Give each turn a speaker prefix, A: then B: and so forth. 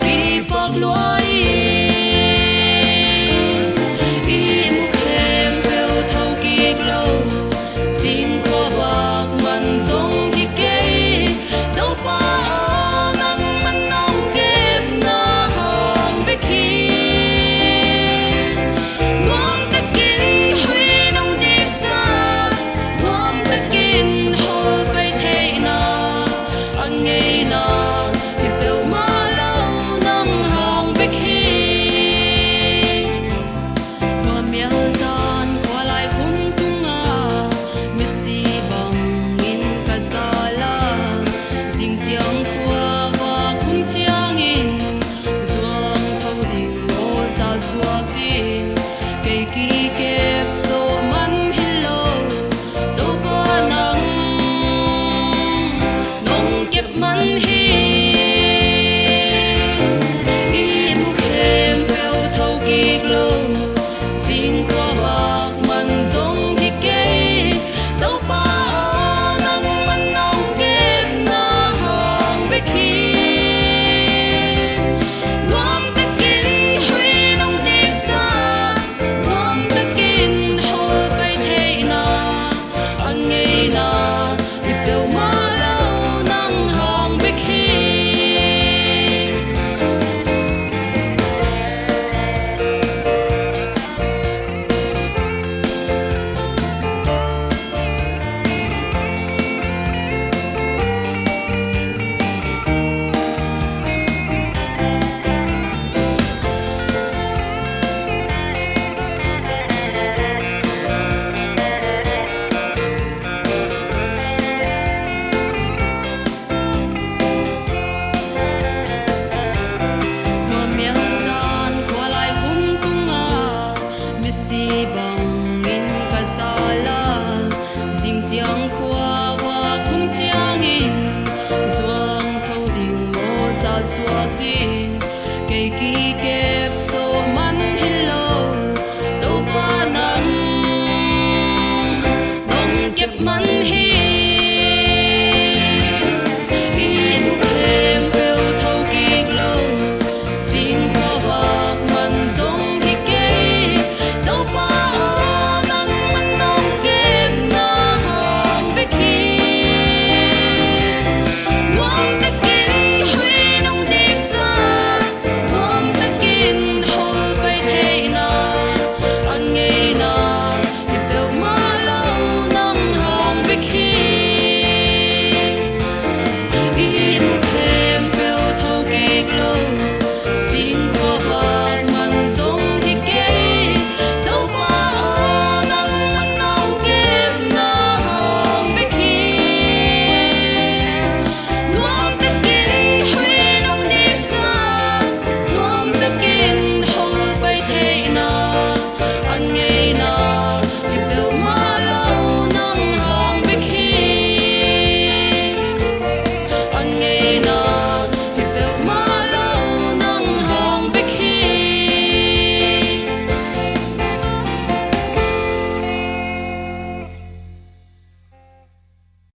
A: vì bọc lúa ý một khem bèo thâu kiệt lâu xin qua bạc mình giống đi kê đâu bao nắng mình nông kép na hồng với khi ngom ta kín huy nông điệp xa ngom ta kín hồ bay thế na anh nghe na